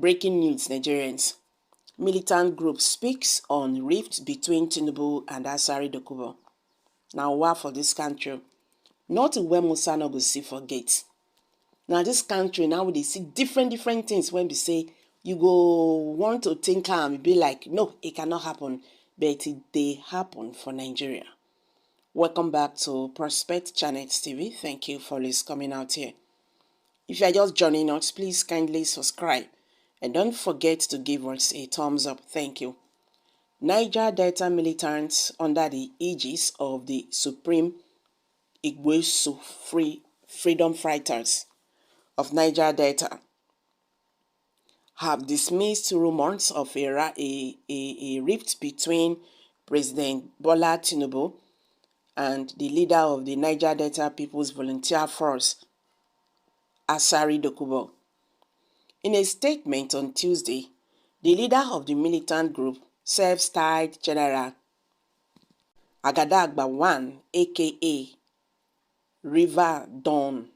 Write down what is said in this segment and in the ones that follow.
Breaking news, Nigerians. Militant group speaks on rift between Tinubu and Asari Dokubo. Now, what for this country? Not when Musa no go see for gates. Now, this country, now they see different things when they say, you go want to think and be like, no, it cannot happen. But it they happen for Nigeria. Welcome back to Prospect Channel TV. Thank you for coming out here. If you are just joining us, please kindly subscribe. And don't forget to give us a thumbs up. Thank you. Niger Delta militants under the aegis of the Supreme Igwesu Freedom Fighters of Niger Delta have dismissed rumors of a rift between President Bola Tinubu and the leader of the Niger Delta People's Volunteer Force, Asari Dokubo. In a statement on Tuesday, the leader of the militant group, self-styled General Agadagba 1, aka River Dawn,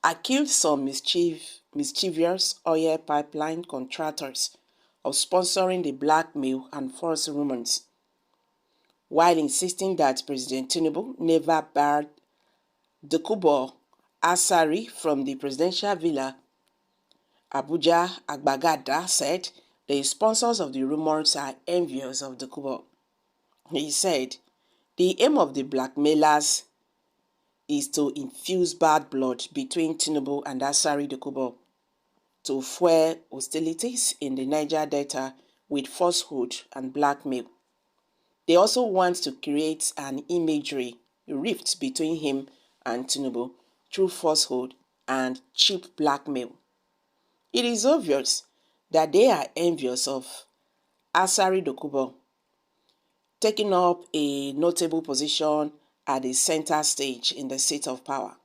accused some mischievous oil pipeline contractors of sponsoring the blackmail and false rumors, while insisting that President Tinubu never barred Dokubo Asari from the presidential villa. Abuja Agbagada said the sponsors of the rumors are envious of Dokubo. He said the aim of the blackmailers is to infuse bad blood between Tinubu and Asari Dokubo to fuel hostilities in the Niger Delta with falsehood and blackmail. They also want to create an imagery rift between him and Tinubu through falsehood and cheap blackmail. It is obvious that they are envious of Asari Dokubo taking up a notable position at the center stage in the seat of power.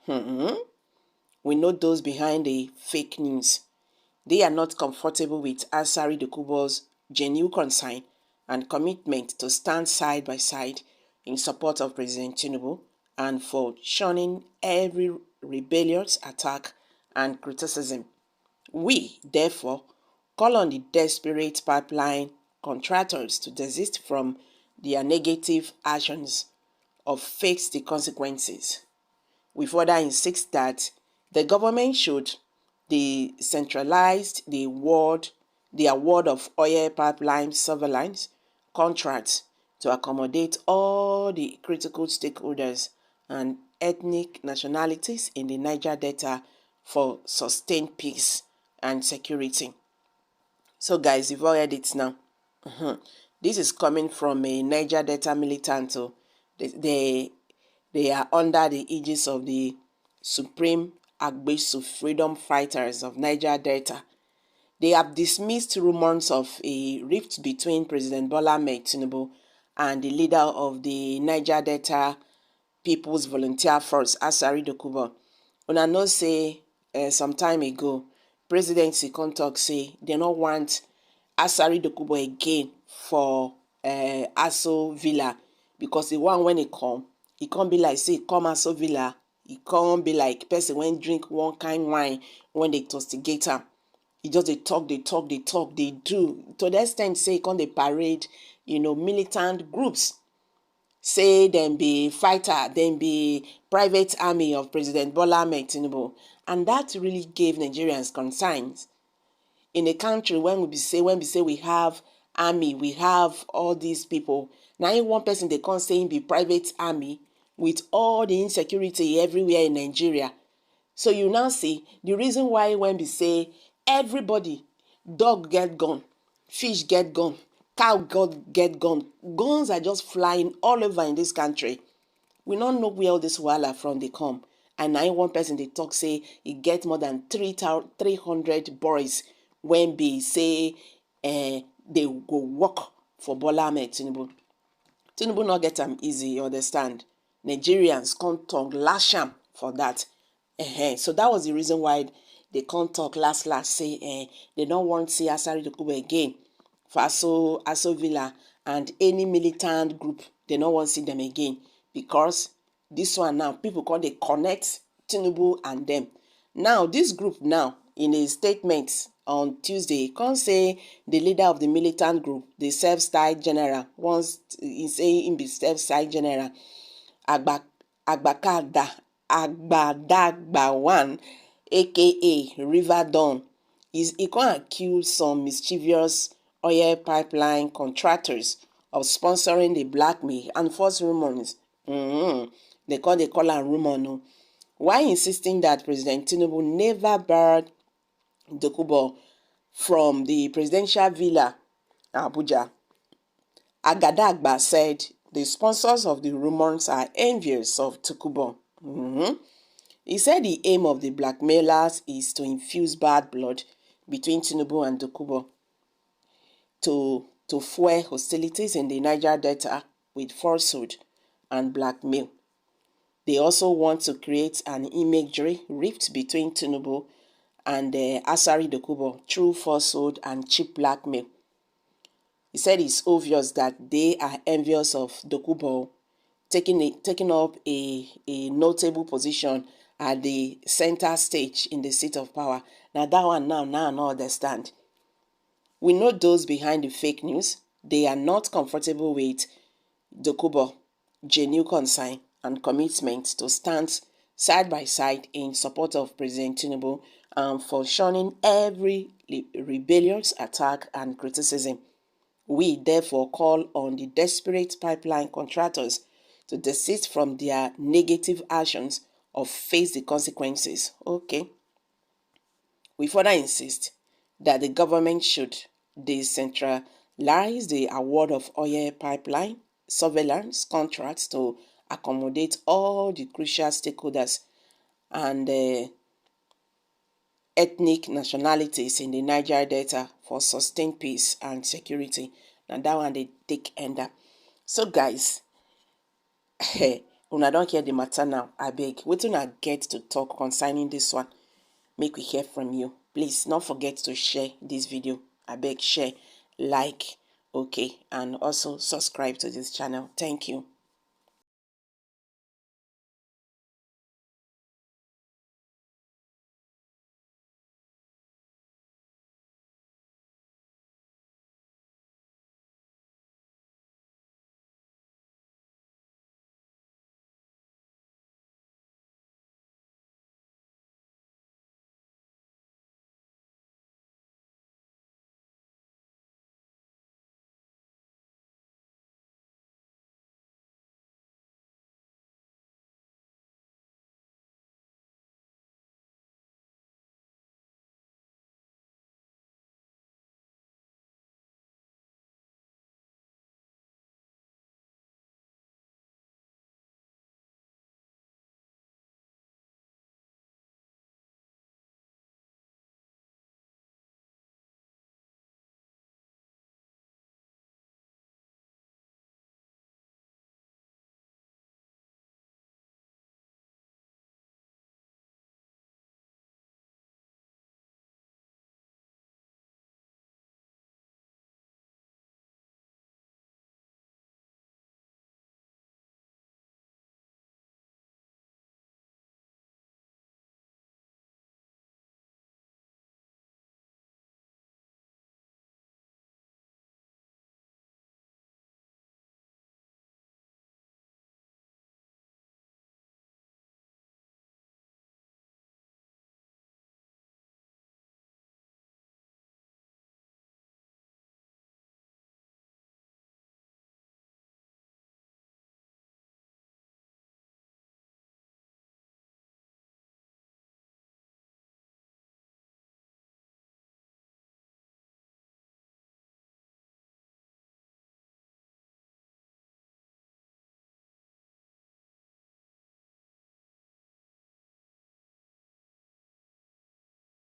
We know those behind the fake news. They are not comfortable with Asari Dokubo's genuine concern and commitment to stand side by side in support of President Tinubu and for shunning every rebellious attack and criticism. We, therefore, call on the desperate pipeline contractors to desist from their negative actions or face the consequences. We further insist that the government should decentralize the award of oil pipeline surveillance contracts to accommodate all the critical stakeholders and ethnic nationalities in the Niger Delta for sustained peace and security. So guys, you've all heard it now. This is coming from a Niger Delta militant. They are under the aegis of the Supreme Igwesu Freedom Fighters of Niger Delta. They have dismissed rumors of a rift between President Bola Tinubu and the leader of the Niger Delta People's Volunteer Force, Asari Dokubo. Una know say some time ago, presidency come talk say they don't want Asari Dokubo again for Aso Villa because the one when it can't be like say come Aso Villa, it can't be like person when drink one kind wine when they tostigate am. It just they talk, they do. To the extent say come they parade, militant groups. Say them be fighter, then be private army of President Bola Tinubu. And that really gave Nigerians concerns. In a country when we say we have army, we have all these people. Now in one person they can't say be private army with all the insecurity everywhere in Nigeria. So you now see the reason why when we say everybody, dog get gone, fish get gone, cow get gone, guns are just flying all over in this country. We don't know where all this wahala from they come. And now one person they talk say he get more than 300 boys when they say they go work for Bola Tinubu. Tinubu not get them easy, you understand? Nigerians can't talk lash am for that. So that was the reason why they can't talk last say they don't want to see Asari Dokubo again for Aso Villa and any militant group. They don't want to see them again because this one now people call they connect Tinubu and them. Now this group now in a statement on Tuesday, come say the leader of the militant group, the self-styled general, once he say him be self-styled general, Agbadagba1, aka River Dawn, he can accuse some mischievous oil pipeline contractors of sponsoring the blackmail and false rumors. They call am rumor, no. While insisting that President Tinubu never barred Dokubo from the presidential villa, Abuja, Agadagba said the sponsors of the rumors are envious of Dokubo. He said the aim of the blackmailers is to infuse bad blood between Tinubu and Dokubo to fuel hostilities in the Niger Delta with falsehood and blackmail. They also want to create an imagery rift between Tinubu and Asari Dokubo through falsehood and cheap blackmail. He said it's obvious that they are envious of Dokubo taking up a notable position at the center stage in the seat of power. Now that one now I don't understand. We know those behind the fake news. They are not comfortable with Dokubo genuine concern and commitment to stand side by side in support of President Tinubu and for shunning every rebellious attack and criticism. We therefore call on the desperate pipeline contractors to desist from their negative actions or face the consequences. Okay. We further insist that the government should decentralize the award of oil pipeline surveillance contracts to accommodate all the crucial stakeholders and ethnic nationalities in the Niger Delta for sustained peace and security. Now that one they take ender. So guys, una don't hear the matter now. I beg, wetin una get to talk concerning this one? Make we hear from you. Please don't forget to share this video. I beg, share, like, okay, and also subscribe to this channel. Thank you.